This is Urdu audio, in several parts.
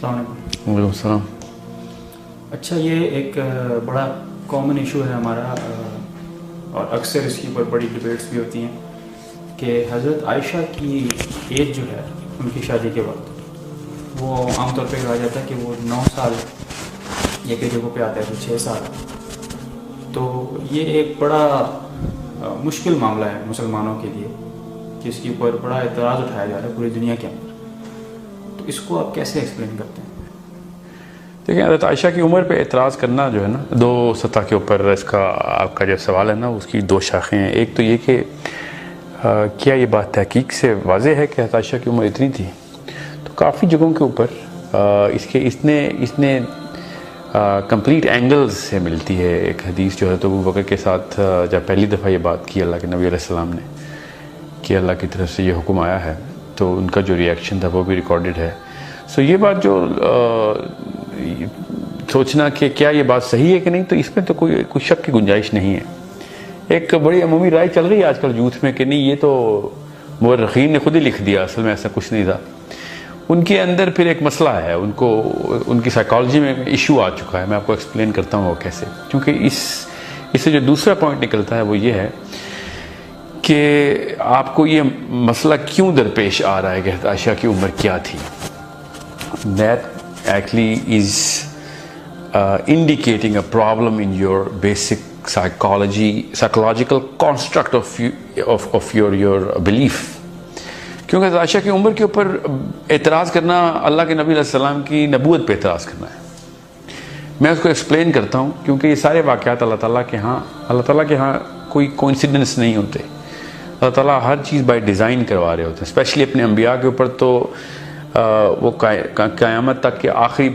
السلام علیکم۔ وعلیکم السلام۔ اچھا، یہ ایک بڑا کامن ایشو ہے ہمارا، اور اکثر اس کے اوپر بڑی ڈبیٹس بھی ہوتی ہیں کہ حضرت عائشہ کی ایج جو ہے ان کی شادی کے وقت، وہ عام طور پہ کہا جاتا ہے کہ وہ 9 سال یا کئی جگہوں پہ آتا ہے تو 6 سال۔ تو یہ ایک بڑا مشکل معاملہ ہے مسلمانوں کے لیے کہ اس کے اوپر بڑا اعتراض اٹھایا جا رہا ہے پوری دنیا کے اندر، تو اس کو آپ کیسے ایکسپلین کرتے ہیں؟ دیکھیں، حضرت عائشہ کی عمر پہ اعتراض کرنا جو ہے نا، 2 سطح کے اوپر اس کا آپ کا جو سوال ہے نا اس کی 2 شاخیں ہیں۔ ایک تو یہ کہ کیا یہ بات تحقیق سے واضح ہے کہ حضرت عائشہ کی عمر اتنی تھی؟ تو کافی جگہوں کے اوپر اس نے کمپلیٹ اینگلز سے ملتی ہے۔ ایک حدیث جو حضرت ابو بکر کے ساتھ جب پہلی دفعہ یہ بات کی اللہ کے نبی علیہ السلام نے کہ اللہ کی طرف سے یہ حکم آیا ہے، تو ان کا جو ریئیکشن تھا وہ بھی ریکارڈڈ ہے۔ سو یہ بات جو سوچنا کہ کیا یہ بات صحیح ہے کہ نہیں، تو اس میں تو کوئی شک کی گنجائش نہیں ہے۔ ایک بڑی عمومی رائے چل رہی ہے آج کل یوتھ میں کہ نہیں، یہ تو مورخین نے خود ہی لکھ دیا، اصل میں ایسا کچھ نہیں تھا۔ ان کے اندر پھر ایک مسئلہ ہے، ان کی سائیکالوجی میں ایشو آ چکا ہے۔ میں آپ کو ایکسپلین کرتا ہوں وہ کیسے، کیونکہ اس سے جو دوسرا پوائنٹ نکلتا ہے وہ یہ ہے کہ آپ کو یہ مسئلہ کیوں درپیش آ رہا ہے کہ حضرت عائشہ کی عمر کیا تھی۔ That actually is indicating a problem in your basic psychological construct of your belief. کیونکہ حضرت عائشہ کی عمر کے اوپر اعتراض کرنا اللہ کے نبی علیہ السلام کی نبوت پہ اعتراض کرنا ہے۔ میں اس کو ایکسپلین کرتا ہوں کیونکہ یہ سارے واقعات اللہ تعالیٰ کے ہاں کوئی کوئنسیڈنس نہیں ہوتے۔ اللہ تعالیٰ ہر چیز بائی ڈیزائن کروا رہے ہوتے ہیں، اسپیشلی اپنے انبیاء کے اوپر۔ تو وہ قیامت تک کے آخری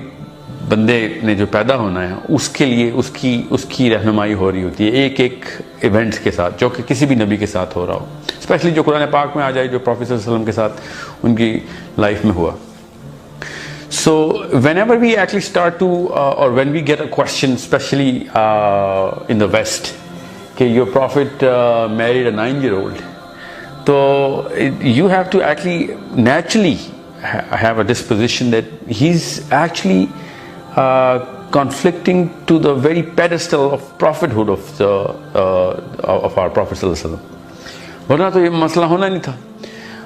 بندے نے جو پیدا ہونا ہے اس کے لیے اس کی رہنمائی ہو رہی ہوتی ہے ایک ایونٹ کے ساتھ، جو کہ کسی بھی نبی کے ساتھ ہو رہا ہو، اسپیشلی جو قرآن پاک میں آ جائے، جو پروفیٹ صلی اللہ علیہ وسلم کے ساتھ ان کی لائف میں ہوا۔ So whenever we actually start to or when we get a question, especially in the West, کہ your prophet married a 9-year-old, so you have to actually naturally have a disposition that he's actually conflicting to the very pedestal of prophethood of our prophet صلی اللہ علیہ وسلم، ورنہ تو یہ مسئلہ ہونا نہیں تھا۔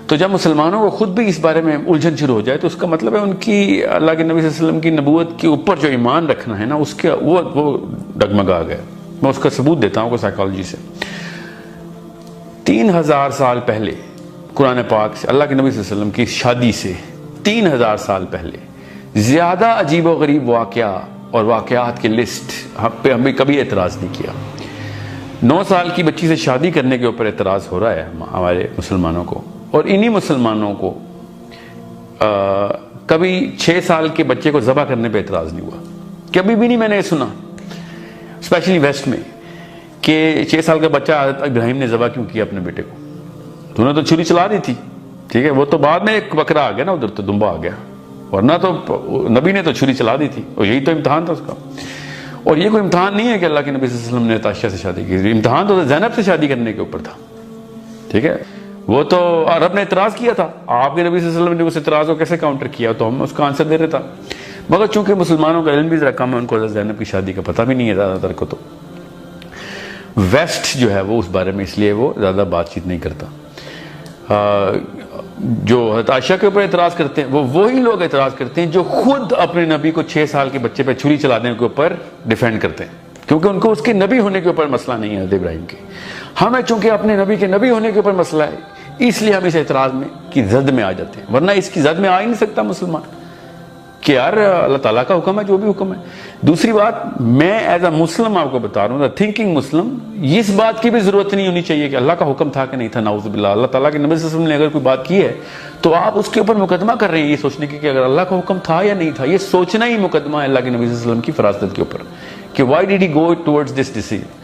تو جب مسلمانوں کو خود بھی اس بارے میں الجھن شروع ہو جائے تو اس کا مطلب ہے ان کی اللہ کے نبی صلی اللہ علیہ وسلم کی نبوت کے اوپر جو ایمان رکھنا ہے نا، اس کا وہ ڈگمگا گیا۔ میں اس کا ثبوت دیتا ہوں سائیکالوجی سے۔ 3000 سال پہلے قرآن پاک سے اللہ کے نبی صلی اللہ علیہ وسلم کی شادی سے 3000 سال پہلے زیادہ عجیب و غریب واقعہ اور واقعات کی لسٹ پہ ہمیں کبھی اعتراض نہیں کیا۔ 9 سال کی بچی سے شادی کرنے کے اوپر اعتراض ہو رہا ہے ہمارے مسلمانوں کو، اور انہی مسلمانوں کو کبھی 6 سال کے بچے کو ذبح کرنے پہ اعتراض نہیں ہوا۔ کبھی بھی نہیں میں نے سنا، اسپیشلی ویسٹ میں، کہ 6 سال کا بچہ حضرت ابراہیم نے ذبح کیوں کیا اپنے بیٹے کو؟ تو انہوں نے تو چھری چلا دی تھی، ٹھیک ہے، وہ تو بعد میں ایک بکرا آ گیا نا، ادھر تو دمبا آ گیا، ورنہ تو نبی نے تو چھری چلا دی تھی، اور یہی تو امتحان تھا اس کا۔ اور یہ کوئی امتحان نہیں ہے کہ اللہ کے نبی صلی اللہ علیہ وسلم نے عائشہ سے شادی کی، امتحان تو زینب سے شادی کرنے کے اوپر تھا، ٹھیک ہے۔ وہ تو عرب نے اعتراض کیا تھا، آپ کے نبی صلی اللہ علیہ وسلم نے اس اعتراض کو کیسے کاؤنٹر کیا، تو ہم اس کا آنسر دے رہے تھا، مگر چونکہ مسلمانوں کا علم بھی ذرا کم ہے، ان کو حضرت زینب کی شادی کا پتہ بھی نہیں ہے زیادہ تر کو، تو ویسٹ جو ہے وہ اس بارے میں اس لیے وہ زیادہ بات چیت نہیں کرتا۔ جو حضرت عائشہ کے اوپر اعتراض کرتے ہیں وہ وہی لوگ اعتراض کرتے ہیں جو خود اپنے نبی کو 6 سال کے بچے پہ چھری چلانے کے اوپر ڈیفینڈ کرتے ہیں، کیونکہ ان کو اس کے نبی ہونے کے اوپر مسئلہ نہیں ہے حضرت ابراہیم کے۔ ہمیں چونکہ اپنے نبی کے نبی ہونے کے اوپر مسئلہ ہے، اس لیے ہم اس اعتراض میں کی زد میں آ جاتے ہیں، ورنہ اس کی زد میں آ ہی نہیں سکتا مسلمان کہ یار اللہ تعالیٰ کا حکم ہے جو بھی حکم ہے۔ دوسری بات، میں ایز اے مسلم آپ کو بتا رہا ہوں، تھنکنگ مسلم، اس بات کی بھی ضرورت نہیں ہونی چاہیے کہ اللہ کا حکم تھا کہ نہیں تھا، نعوذ باللہ۔ اللہ تعالیٰ کے نبی صلی اللہ علیہ وسلم نے اگر کوئی بات کی ہے تو آپ اس کے اوپر مقدمہ کر رہے ہیں یہ سوچنے کی کہ اگر اللہ کا حکم تھا یا نہیں تھا، یہ سوچنا ہی مقدمہ ہے اللہ کے نبی صلی اللہ علیہ وسلم کی فراست کے اوپر کہ why did he go towards this decision.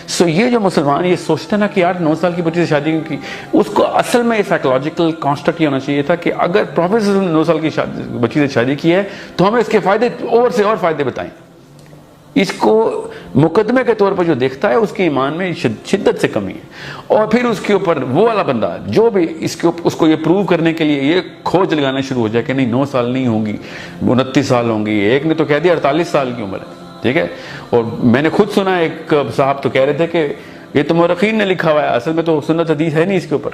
So یہ جو مسلمان یہ سوچتے ہیں نا کہ یار 9 سال کی بچی سے شادی کی، اس کو اصل میں سائیکولوجیکل کانسٹرکٹ یہ ہونا چاہیے تھا کہ اگر پروفیٹ صلی اللہ علیہ وسلم نے 9 سال کی بچی سے شادی کی ہے تو ہمیں اس کے فائدے اور سے اور فائدے بتائیں، اس کو مقدمے کے طور پر جو دیکھتا ہے اس کے ایمان میں شدت سے کمی ہے، اور پھر اس کے اوپر وہ والا بندہ جو بھی اس کو یہ پروو کرنے کے لیے یہ کھوج لگانا شروع ہو جائے کہ نہیں 9 سال نہیں ہوں گی، 29 سال ہوں گی، ایک نے تو کہہ دیا 48 سال کی عمر ہے، ٹھیک ہے. اور میں نے خود سنا ایک صاحب تو کہہ رہے تھے کہ یہ تو مورخین نے لکھا ہوا ہے، اصل میں تو سنت حدیث ہے نہیں اس کے اوپر.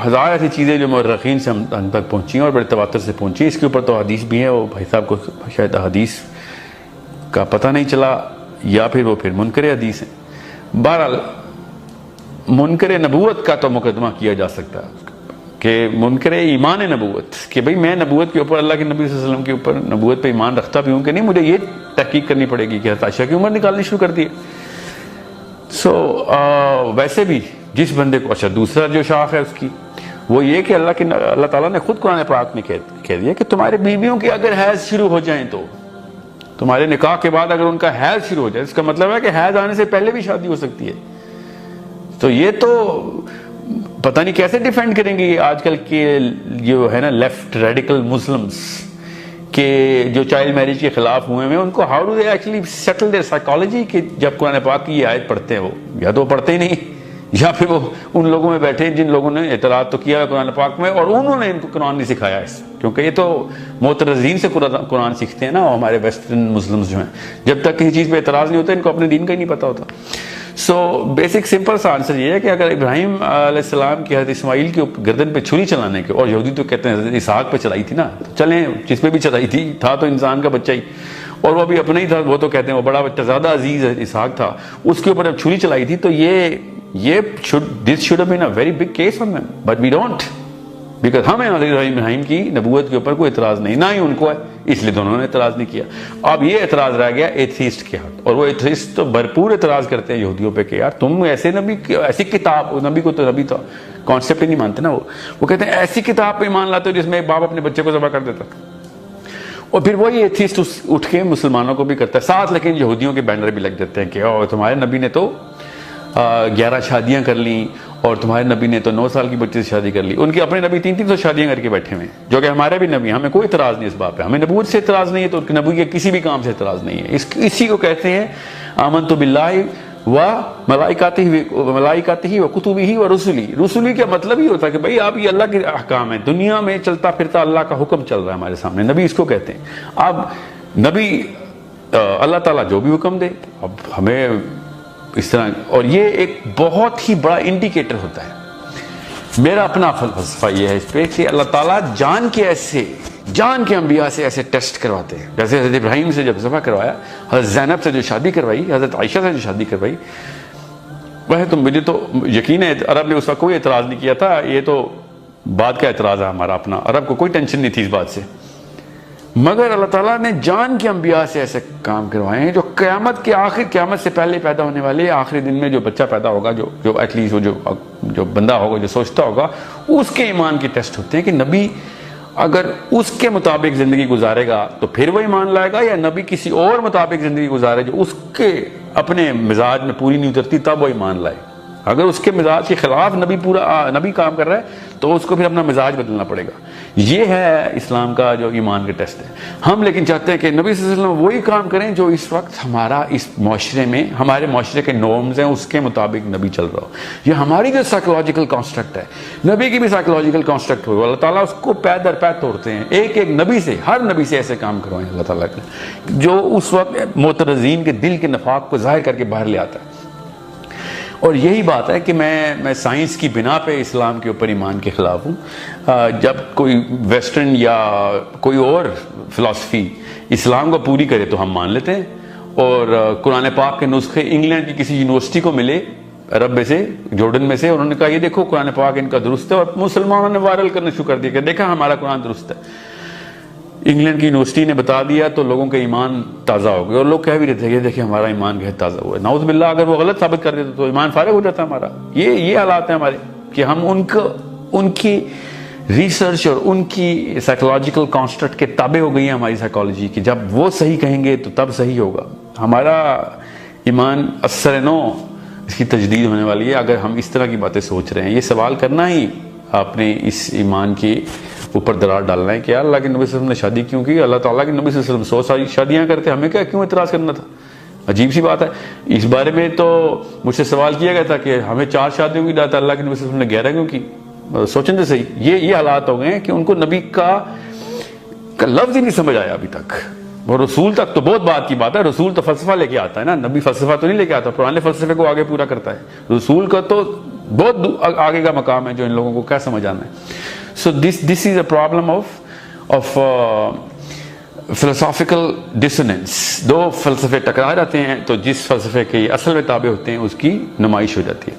ہزار ایسی چیزیں جو مورخین سے ہم تک پہنچی ہیں اور بڑے تواتر سے پہنچی. اس کے اوپر تو حدیث بھی ہے، وہ بھائی صاحب کو شاید حدیث کا پتہ نہیں چلا یا پھر وہ پھر منکر حدیث ہیں. بہرحال منکر نبوت کا تو مقدمہ کیا جا سکتا ہے کہ منکر ایمان نبوت، کہ بھئی میں نبوت کے اوپر، اللہ کے نبی صلی اللہ علیہ وسلم کے اوپر نبوت پہ ایمان رکھتا بھی ہوں کہ نہیں، مجھے یہ تحقیق کرنی پڑے گی کہ حضرت عائشہ کی عمر نکالنی شروع کر دی ہے. ویسے بھی جس بندے کو، اچھا دوسرا جو شاخ ہے اس کی وہ یہ کہ اللہ تعالیٰ نے خود قرآن پاک میں کہہ دیا کہ تمہارے بیویوں کی اگر حیض شروع ہو جائیں، تو تمہارے نکاح کے بعد اگر ان کا حیض شروع ہو جائے، اس کا مطلب ہے کہ حیض آنے سے پہلے بھی شادی ہو سکتی ہے. تو یہ تو پتہ نہیں کیسے ڈیفینڈ کریں گے آج کل کے جو ہے نا لیفٹ ریڈیکل مسلمز کہ جو چائلڈ میرج کے خلاف ہوئے ہیں، ان کو how do they actually settle their psychology کہ جب قرآن پاک کی یہ آیت پڑھتے ہیں وہ یا تو وہ پڑھتے ہی نہیں، یا پھر وہ ان لوگوں میں بیٹھے جن لوگوں نے اعتراض تو کیا ہے قرآن پاک میں اور انہوں نے ان کو قرآن نہیں سکھایا اس، کیونکہ یہ تو معترضین سے قرآن سیکھتے ہیں نا ہمارے ویسٹرن مسلمز جو ہیں. جب تک کسی چیز پہ اعتراض نہیں ہوتا ان کو اپنے دین کا ہی نہیں پتہ ہوتا. بیسک سمپل سا آنسر یہ ہے کہ اگر ابراہیم علیہ السلام کی حضرت اسماعیل کے گردن پہ چھری چلانے کے، اور یہودی تو کہتے ہیں حضرت اسحاق پہ چلائی تھی نا، چلیں جس پہ بھی چلائی تھی، تھا تو انسان کا بچہ ہی اور وہ بھی اپنا ہی تھا، وہ تو کہتے ہیں وہ بڑا بچہ زیادہ عزیز اسحاق تھا، اس کے اوپر جب چھری چلائی تھی تو this should have been a very big case on them, but we don't, because ہمیں ابراہیم کی نبوت کے اوپر کوئی اعتراض نہیں، نہ ہی ان کو ہے، اس لیے دونوں نے اعتراض نہیں کیا. اب یہ اعتراض رہ گیا ایتھیسٹ کے ہاتھ، اور وہ ایتھیسٹ تو بھرپور اعتراض کرتے ہیں یہودیوں پہ کہ یار تم ایسے نبی، ایسی کتاب، نبی کو تو نبی تھا کانسیپٹ ہی نہیں مانتے نا، وہ کہتے ہیں ایسی کتاب پہ ایمان لاتے ہو جس میں ایک باپ اپنے بچے کو ذبح کر دیتا. اور پھر وہی ایتھیسٹ اٹھ کے مسلمانوں کو بھی کرتا ہے ساتھ، لیکن یہودیوں کے بینر بھی لگ جاتے ہیں کہ تمہارے نبی نے تو 11 شادیاں کر لیں اور تمہارے نبی نے تو 9 سال کی بچی سے شادی کر لی. ان کے اپنے نبی 300 شادیاں کر کے بیٹھے ہوئے ہیں، جو کہ ہمارے بھی نبی، ہمیں کوئی اعتراض نہیں اس بات پہ، ہمیں نبوت سے اعتراض نہیں ہے تو نبی کے کسی بھی کام سے اعتراض نہیں ہے. اسی کو کہتے ہیں آمنت باللہ و ملائکتہ و کتبہ و رسلہ. رسلی کا مطلب ہی ہوتا ہے کہ بھئی آپ یہ اللہ کے احکام ہیں، دنیا میں چلتا پھرتا اللہ کا حکم چل رہا ہے ہمارے سامنے، نبی اس کو کہتے ہیں. اب نبی اللہ تعالیٰ جو بھی حکم دے، اب ہمیں اس طرح، اور یہ ایک بہت ہی بڑا انڈیکیٹر ہوتا ہے. میرا اپنا فلسفہ یہ ہے اس پہ کہ اللہ تعالیٰ جان کے انبیاء سے ایسے ٹیسٹ کرواتے ہیں، جیسے حضرت ابراہیم سے جب ذبح کروایا، حضرت زینب سے جو شادی کروائی، حضرت عائشہ سے جو شادی کروائی، وہ تو مجھے تو یقین ہے عرب نے اس کا کوئی اعتراض نہیں کیا تھا. یہ تو بعد کا اعتراض ہے ہمارا اپنا، عرب کو کوئی ٹینشن نہیں تھی اس بات سے. مگر اللہ تعالیٰ نے جان کے انبیاء سے ایسے کام کروائے ہیں جو قیامت سے پہلے پیدا ہونے والے آخری دن میں جو بچہ پیدا ہوگا، جو ایٹ لیسٹ جو بندہ ہوگا، جو سوچتا ہوگا، اس کے ایمان کے ٹیسٹ ہوتے ہیں کہ نبی اگر اس کے مطابق زندگی گزارے گا تو پھر وہ ایمان لائے گا، یا نبی کسی اور مطابق زندگی گزارے جو اس کے اپنے مزاج میں پوری نہیں اترتی تب وہ ایمان لائے. اگر اس کے مزاج کے خلاف نبی کام کر رہا ہے تو اس کو پھر اپنا مزاج بدلنا پڑے گا. یہ ہے اسلام کا جو ایمان کے ٹیسٹ ہے. ہم لیکن چاہتے ہیں کہ نبی صلی اللہ علیہ وسلم وہی کام کریں جو اس وقت ہمارا اس معاشرے میں، ہمارے معاشرے کے نارمز ہیں، اس کے مطابق نبی چل رہا ہو. یہ ہماری جو سائیکولوجیکل کانسٹرکٹ ہے، نبی کی بھی سائیکولوجیکل کانسٹرکٹ ہو، اللہ تعالیٰ اس کو پے در پے توڑتے ہیں. ایک نبی سے، ہر نبی سے ایسے کام کروائیں اللہ تعالیٰ کے، جو اس وقت معترضین کے دل کے نفاق کو ظاہر کر کے باہر لے آتا ہے. اور یہی بات ہے کہ میں سائنس کی بنا پہ اسلام کے اوپر ایمان کے خلاف ہوں. جب کوئی ویسٹرن یا کوئی اور فلسفی اسلام کو پوری کرے تو ہم مان لیتے ہیں، اور قرآن پاک کے نسخے انگلینڈ کی کسی یونیورسٹی کو ملے عرب میں سے، جارڈن میں سے، انہوں نے کہا یہ دیکھو قرآن پاک ان کا درست ہے، اور مسلمانوں نے وائرل کرنا شروع کر دیا کہ دیکھا ہمارا قرآن درست ہے. انگلینڈ کی یونیورسٹی نے بتا دیا تو لوگوں کا ایمان تازہ ہو گیا، اور لوگ کہہ بھی رہے تھے کہ دیکھیں ہمارا ایمان بہت تازہ ہوا ہے. نعوذ باللہ اگر وہ غلط ثابت کر دیتے تو ایمان فارغ ہو جاتا ہمارا. یہ حالات ہیں ہمارے کہ ہم ان کی ریسرچ اور ان کی سائیکولوجیکل کانسٹرکٹ کے تابع ہو گئی ہیں ہماری سائیکالوجی، کہ جب وہ صحیح کہیں گے تو تب صحیح ہوگا. ہمارا ایمان اثر نو اس کی تجدید ہونے والی ہے اگر ہم اس طرح کی باتیں سوچ رہے ہیں. یہ سوال کرنا ہی آپ نے اس ایمان کی اوپر درار ڈالنا ہے کہ یار اللہ کے نبی صلی اللہ علیہ وسلم نے شادی کیوں کی, اللہ تعالیٰ کے نبی صلی اللہ علیہ وسلم 100 شادیاں کرتے, ہمیں کیا کیوں اعتراض کرنا تھا؟ عجیب سی بات ہے. اس بارے میں تو مجھ سے سوال کیا گیا تھا کہ ہمیں 4 شادیوں کی دعوت اللہ کے نبی صلی اللہ علیہ وسلم نے 11 کیوں کی؟ سوچیں تو صحیح, یہ حالات ہو گئے ہیں کہ ان کو نبی کا لفظ ہی نہیں سمجھ آیا ابھی تک. اور رسول تک تو بہت بات کی بات ہے, رسول تو فلسفہ لے کے آتا ہے نا, نبی فلسفہ تو نہیں لے کے آتا, پرانے فلسفے کو آگے پورا کرتا ہے. رسول کا تو بہت آگے کا مقام ہے جو ان لوگوں کو کیا سمجھ آنا ہے. So this is a problem of philosophical dissonance. 2 فلسفے ٹکرا جاتے ہیں تو جس فلسفے کے اصل میں تابع ہوتے ہیں اس کی نمائش ہو جاتی ہے.